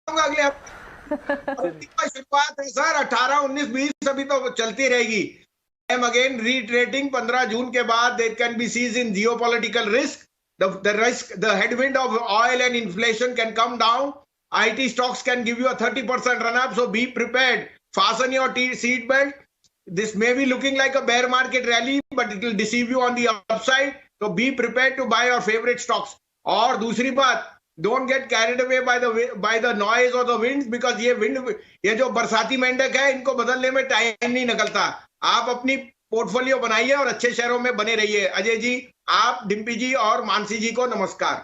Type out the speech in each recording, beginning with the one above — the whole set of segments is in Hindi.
बताऊंगा अगले हफ्ते। शुरुआत है सर, 18, 19, 20 अभी तो चलती रहेगी। आई एम अगेन रीट्रेटिंग 15 जून के बाद there can be cease in geopolitical risk, the headwind of oil and inflation can come down. IT stocks can give you a 30% run up, so be prepared. Fasten your seat belt. This may be looking like a bear market rally, but it will deceive you on the upside. So be prepared to buy your favorite stocks. और दूसरी बात, don't get carried away by the noise or the winds, because ये जो बरसाती मेंढक है, इनको बदलने में टाइम नहीं निकलता। आप अपनी पोर्टफोलियो बनाइए और अच्छे शहरों में बने रहिए। अजय जी, आप, डिम्पी जी और मानसी जी को नमस्कार।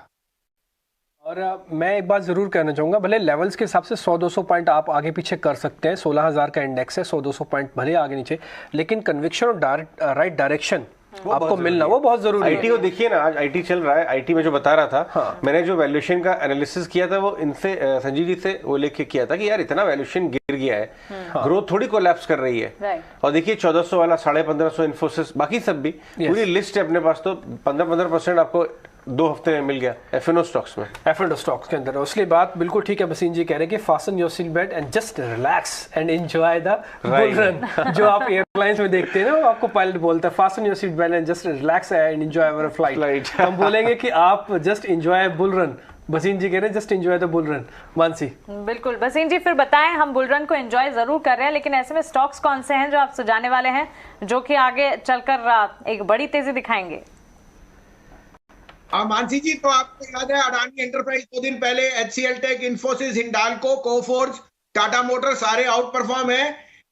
और मैं एक बात जरूर कहना चाहूंगा, भले लेवल्स के हिसाब से 100-200 पॉइंट आप आगे पीछे कर सकते हैं, 16,000 का इंडेक्स है, 100-200 पॉइंट भले आगे नीचे, लेकिन कन्विक्शन और राइट डायरेक्शन आपको मिलना वो बहुत जरूरी है। आईटी को देखिए ना, आज आईटी चल रहा है, आईटी में जो बता रहा था, हाँ। मैंने जो वैल्यूएशन का एनालिसिस किया था वो इनसे संजीव जी से वो लेके किया था कि यार इतना वैल्यूएशन गिर गया है, हाँ। ग्रोथ थोड़ी कोलैप्स कर रही है, और देखिए 1400 वाला 1550 इन्फोसिस, बाकी सब भी पूरी लिस्ट है अपने पास, तो 15% आपको 2 हफ्ते में मिल गया एफएनओ स्टॉक्स में, एफएनओ स्टॉक्स के अंदर। उसकी बात बिल्कुल ठीक है, बसीन जी कह रहे हैं कि fasten your seat belt and just relax and enjoy the bull run. जो आप एयरलाइंस में देखते हैं ना, वो आपको पायलट बोलता है fasten your seat belt and just relax and enjoy our flight. हम बोलेंगे कि आप जस्ट एंजॉय बुल रन। बसीन जी कह रहे हैं just enjoy the bull run. Mansi बिल्कुल, बसीन जी फिर बताएं, हम बुल रन को एंजॉय जरूर कर रहे हैं, लेकिन ऐसे में स्टॉक्स कौन से हैं जो आप सुझाने वाले हैं, जो कि आगे चलकर एक बड़ी तेजी दिखाएंगे? मानसी जी, तो आपको याद है अडानी एंटरप्राइज 2 दिन पहले, HCL tech, Infosys, Hindalco, Coforge, Tata motor सारे आउट परफॉर्म है।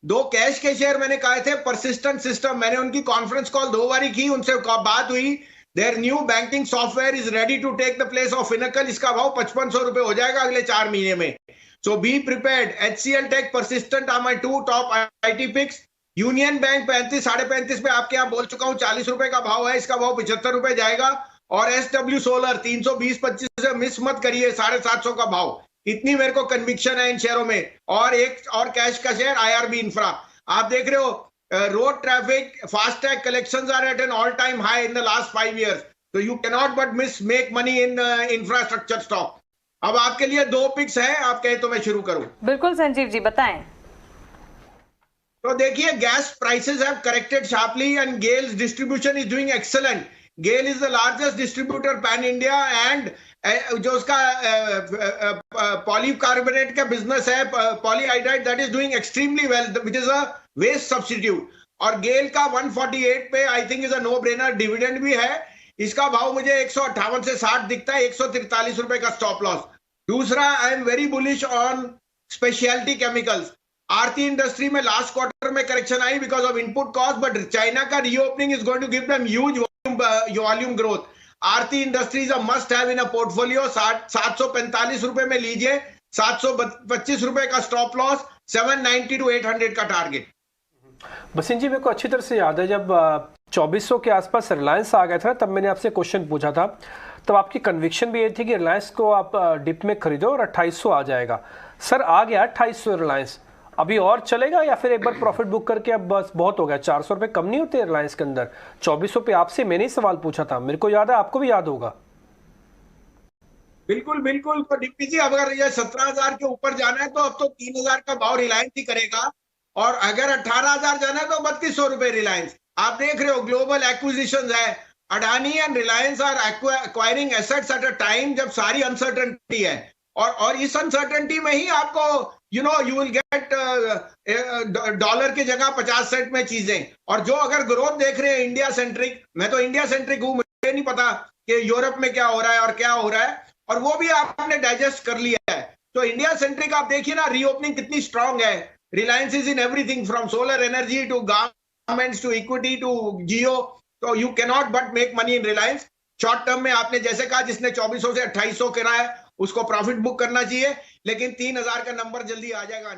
2 कैश के शेयर मैंने कहे थे, परसिस्टेंट सिस्टम, मैंने उनकी कॉन्फ्रेंस कॉल 2 बारी की, उनसे बात हुई। Their new banking software is ready to take the place of Finacle. इसका भाव 5500 रुपए हो जाएगा अगले 4 महीने में। So be prepared. HCL tech, Persistent are my 2 top IT picks. Union Bank 35, 35.5 पे आपके यहाँ बोल चुका हूँ, 40 रुपए का भाव है, इसका भाव 75 रुपए जाएगा। और SW सोलर 320-25 से मिस मत करिए, 750 का भाव। इतनी मेरे को कन्विक्शन है इन शेयरों में। और एक और कैश का शेयर IRB इंफ्रा, आप देख रहे हो, road traffic, FASTag collections are at an all time high in the last 5 years, so you cannot but make money in infrastructure stock. अब आपके लिए 2 पिक्स हैं, आप कहें तो मैं शुरू करूं? बिल्कुल संजीव जी, बताएं। तो देखिए, gas prices have corrected sharply and GAIL's distribution is doing excellent. GAIL is the largest distributor pan India, and जो उसका पॉलीकार्बोनेट का बिजनेस है, polyhydride, that is doing extremely well, which is a waste substitute. और गेल का 148 पे I think is a no brainer, dividend भी है। इसका भाव मुझे 158 से 60 दिखता है, 143 रुपए का स्टॉप लॉस। दूसरा, I am very bullish on specialty chemicals. Aarti Industry में लास्ट क्वार्टर में करेक्शन आई because of input cost, but China का reopening is going to give them huge volume growth. Aarti Industries a must have in a portfolio. 745 रुपए में लीजिए, 725 रुपए का स्टॉप लॉस, 790 to 800 का टारगेट। बसिन जी, मेरे को अच्छी तरह से याद है जब 2400 के आसपास रिलायंस आ गया था, तब मैंने आपसे क्वेश्चन पूछा था, तब आपकी कन्विक्शन भी ये थी कि रिलायंस को आप डिप में खरीदो और 2800 आ जाएगा। सर आ गया 2800 रिलायंस, अभी और चलेगा या फिर एक बार प्रॉफिट बुक करके अब बस बहुत हो गया? 400 रुपए कम नहीं होते रिलायंस के अंदर। 2400 पे आपसे मैंने ही सवाल पूछा था, मेरे को याद है, आपको भी याद होगा। बिल्कुल बिल्कुल। तो डिप्टी जी, अगर ये 17,000 के ऊपर जाना है तो अब तो 3,000 का भाव रिलायंस ही करेगा, और अगर 18,000 जाना है तो 3200 रुपए रिलायंस। आप देख रहे हो ग्लोबल एक्विजिशन है, Adani and Reliance are acquiring assets at a time जब सारी अनसर्टेनिटी है, और इस अनसर्टेनिटी में ही आपको यू विल गेट डॉलर की जगह 50 सेंट में चीजें। और जो अगर ग्रोथ देख रहे हैं इंडिया सेंट्रिक, मैं तो इंडिया सेंट्रिक हूं, मुझे नहीं पता कि यूरोप में क्या हो रहा है और क्या हो रहा है, और वो भी आपने डाइजेस्ट कर लिया है। तो इंडिया सेंट्रिक आप देखिए ना, रीओपनिंग कितनी स्ट्रांग है। Reliance is in everything from solar energy to garments to equity to Jio, तो you cannot but make money in Reliance. Short term में आपने जैसे कहा, जिसने 2400 से 2800 करा है उसको प्रॉफिट बुक करना चाहिए, लेकिन 3,000 का नंबर जल्दी आ जाएगा।